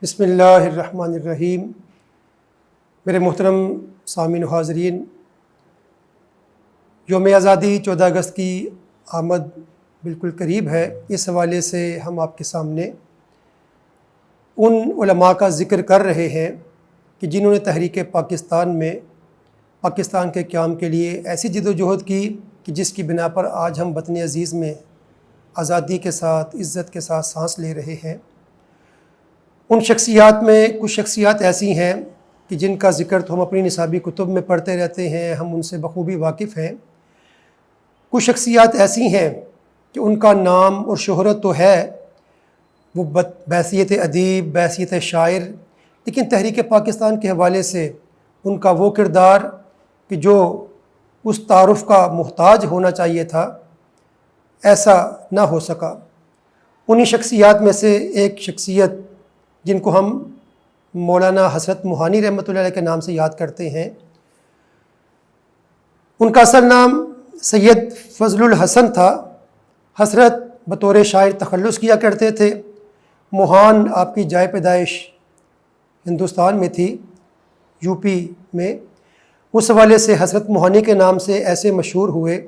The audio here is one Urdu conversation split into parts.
بسم اللہ الرحمن الرحیم۔ میرے محترم سامعین و حاضرین، یوم آزادی 14 اگست کی آمد بالکل قریب ہے۔ اس حوالے سے ہم آپ کے سامنے ان علماء کا ذکر کر رہے ہیں کہ جنہوں نے تحریک پاکستان میں پاکستان کے قیام کے لیے ایسی جد و جہد کی کہ جس کی بنا پر آج ہم وطن عزیز میں آزادی کے ساتھ عزت کے ساتھ سانس لے رہے ہیں۔ ان شخصیات میں کچھ شخصیات ایسی ہیں کہ جن کا ذکر تو ہم اپنی نصابی کتب میں پڑھتے رہتے ہیں، ہم ان سے بخوبی واقف ہیں۔ کچھ شخصیات ایسی ہیں کہ ان کا نام اور شہرت تو ہے، وہ بحیثیت ادیب، بحیثیت شاعر، لیکن تحریک پاکستان کے حوالے سے ان کا وہ کردار کہ جو اس تعارف کا محتاج ہونا چاہیے تھا، ایسا نہ ہو سکا۔ انہی شخصیات میں سے ایک شخصیت جن کو ہم مولانا حضرت موہانی رحمۃ اللہ علیہ کے نام سے یاد کرتے ہیں، ان کا اصل نام سید فضل الحسن تھا۔ حضرت بطور شاعر تخلص کیا کرتے تھے۔ موہان آپ کی جائے پیدائش ہندوستان میں تھی، یو پی میں۔ اس حوالے سے حضرت موہانی کے نام سے ایسے مشہور ہوئے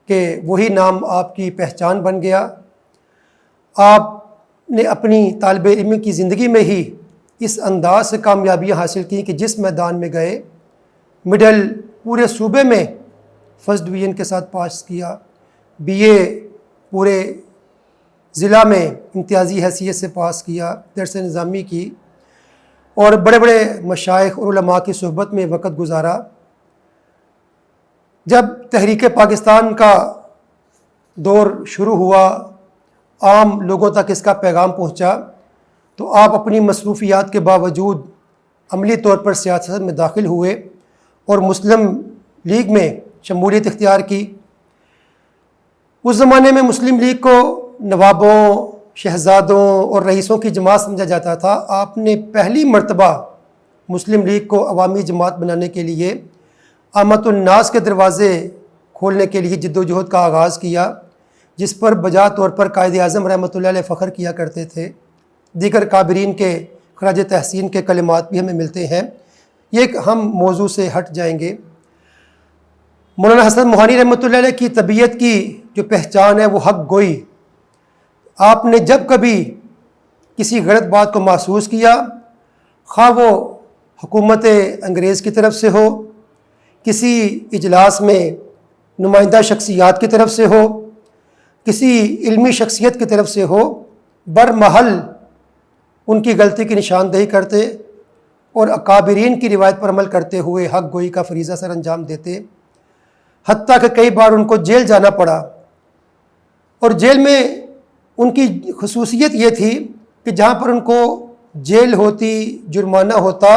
کہ وہی نام آپ کی پہچان بن گیا۔ آپ نے اپنی طالب علم کی زندگی میں ہی اس انداز سے کامیابیاں حاصل کی کہ جس میدان میں گئے، مڈل پورے صوبے میں فرسٹ ڈویژن کے ساتھ پاس کیا، بی اے پورے ضلع میں امتیازی حیثیت سے پاس کیا، درس نظامی کی، اور بڑے بڑے مشائخ اور علماء کی صحبت میں وقت گزارا۔ جب تحریک پاکستان کا دور شروع ہوا، عام لوگوں تک اس کا پیغام پہنچا، تو آپ اپنی مصروفیات کے باوجود عملی طور پر سیاست میں داخل ہوئے اور مسلم لیگ میں شمولیت اختیار کی۔ اس زمانے میں مسلم لیگ کو نوابوں، شہزادوں اور رئیسوں کی جماعت سمجھا جاتا تھا۔ آپ نے پہلی مرتبہ مسلم لیگ کو عوامی جماعت بنانے کے لیے عامۃ الناس کے دروازے کھولنے کے لیے جد و جہد کا آغاز کیا، جس پر بجا طور پر قائد اعظم رحمۃ اللہ علیہ فخر کیا کرتے تھے۔ دیگر کابرین کے خراج تحسین کے کلمات بھی ہمیں ملتے ہیں۔ یہ ہم موضوع سے ہٹ جائیں گے۔ مولانا حسن موہانی رحمۃ اللہ علیہ کی طبیعت کی جو پہچان ہے وہ حق گوئی۔ آپ نے جب کبھی کسی غلط بات کو محسوس کیا، خواہ وہ حکومت انگریز کی طرف سے ہو، کسی اجلاس میں نمائندہ شخصیات کی طرف سے ہو، کسی علمی شخصیت کی طرف سے ہو، برمحل ان کی غلطی کی نشاندہی کرتے اور اکابرین کی روایت پر عمل کرتے ہوئے حق گوئی کا فریضہ سر انجام دیتے، حتیٰ کہ کئی بار ان کو جیل جانا پڑا۔ اور جیل میں ان کی خصوصیت یہ تھی کہ جہاں پر ان کو جیل ہوتی، جرمانہ ہوتا،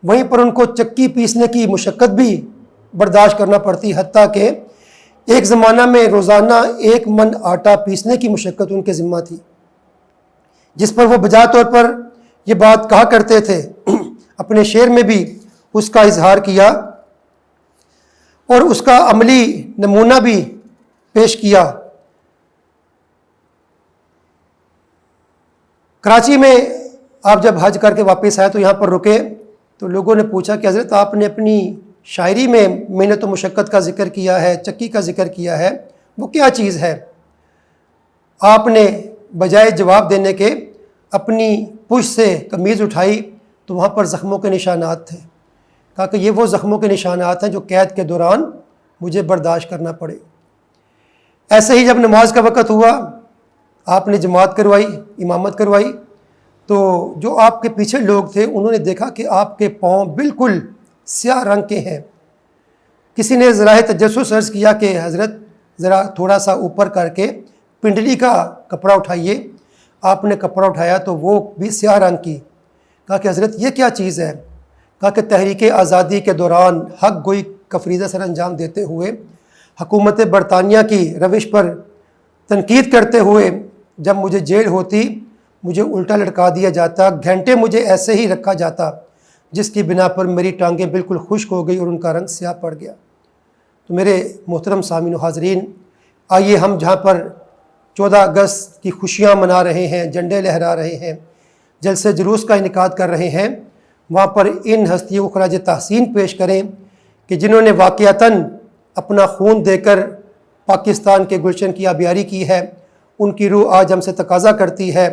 وہیں پر ان کو چکی پیسنے کی مشقت بھی برداشت کرنا پڑتی، حتیٰ کہ ایک زمانہ میں روزانہ 1 من آٹا پیسنے کی مشقت ان کے ذمہ تھی، جس پر وہ بجا طور پر یہ بات کہا کرتے تھے۔ اپنے شعر میں بھی اس کا اظہار کیا اور اس کا عملی نمونہ بھی پیش کیا۔ کراچی میں آپ جب حج کر کے واپس آئے تو یہاں پر رکے، تو لوگوں نے پوچھا کہ حضرت آپ نے اپنی شاعری میں محنت و مشقت کا ذکر کیا ہے، چکی کا ذکر کیا ہے، وہ کیا چیز ہے؟ آپ نے بجائے جواب دینے کے اپنی پشت سے قمیض اٹھائی تو وہاں پر زخموں کے نشانات تھے۔ کہا کہ یہ وہ زخموں کے نشانات ہیں جو قید کے دوران مجھے برداشت کرنا پڑے۔ ایسے ہی جب نماز کا وقت ہوا، آپ نے جماعت کروائی، امامت کروائی، تو جو آپ کے پیچھے لوگ تھے انہوں نے دیکھا کہ آپ کے پاؤں بالکل سیاہ رنگ کے ہیں۔ کسی نے ذرائع تجسس عرض کیا کہ حضرت ذرا تھوڑا سا اوپر کر کے پنڈلی کا کپڑا اٹھائیے۔ آپ نے کپڑا اٹھایا تو وہ بھی سیاہ رنگ کی۔ کہا کہ حضرت یہ کیا چیز ہے؟ کہا کہ تحریک آزادی کے دوران حق گوئی کا فریضہ سر انجام دیتے ہوئے حکومت برطانیہ کی روش پر تنقید کرتے ہوئے جب مجھے جیل ہوتی، مجھے الٹا لٹکا دیا جاتا، گھنٹے مجھے ایسے ہی رکھا جاتا، جس کی بنا پر میری ٹانگیں بالکل خشک ہو گئی اور ان کا رنگ سیاہ پڑ گیا۔ تو میرے محترم سامعین و حاضرین، آئیے ہم جہاں پر 14 اگست کی خوشیاں منا رہے ہیں، جھنڈے لہرا رہے ہیں، جلسے جلوس کا انعقاد کر رہے ہیں، وہاں پر ان ہستیوں کو خراج تحسین پیش کریں کہ جنہوں نے واقعتاً اپنا خون دے کر پاکستان کے گلشن کی آبیاری کی ہے۔ ان کی روح آج ہم سے تقاضا کرتی ہے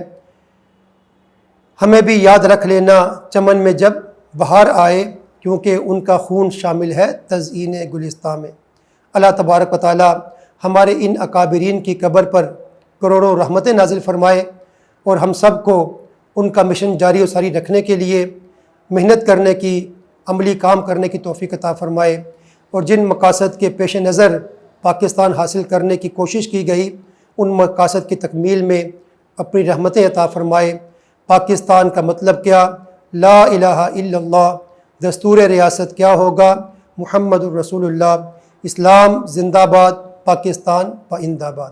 ہمیں بھی یاد رکھ لینا چمن میں جب بہار آئے، کیونکہ ان کا خون شامل ہے تزئین گلستان میں۔ اللہ تبارک و تعالی ہمارے ان اکابرین کی قبر پر کروڑوں رحمتیں نازل فرمائے، اور ہم سب کو ان کا مشن جاری و ساری رکھنے کے لیے محنت کرنے کی، عملی کام کرنے کی توفیق عطا فرمائے، اور جن مقاصد کے پیش نظر پاکستان حاصل کرنے کی کوشش کی گئی، ان مقاصد کی تکمیل میں اپنی رحمتیں عطا فرمائے۔ پاکستان کا مطلب کیا؟ لا الہ الا اللہ۔ دستور ریاست کیا ہوگا؟ محمد الرسول اللہ۔ اسلام زندہ باد، پاکستان پائندہ باد۔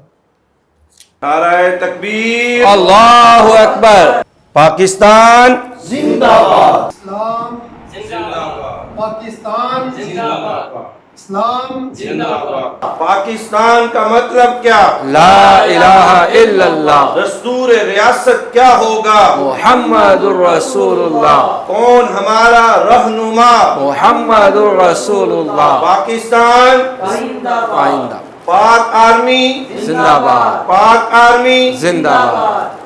نعرہ تکبیر، اللہ اکبر۔ پاکستان زندہ باد۔ اسلام زندہ باد، پاکستان زندہ باد، اسلام زندہ باد۔ پاکستان کا مطلب کیا؟ لا الہ الا اللہ دستور ریاست کیا ہوگا؟ محمد الرسول اللہ، کون ہمارا رہنما؟ محمد الرسول اللہ۔ پاکستان آئندہ پاک آرمی زندہ باد، پاک آرمی زندہ باد۔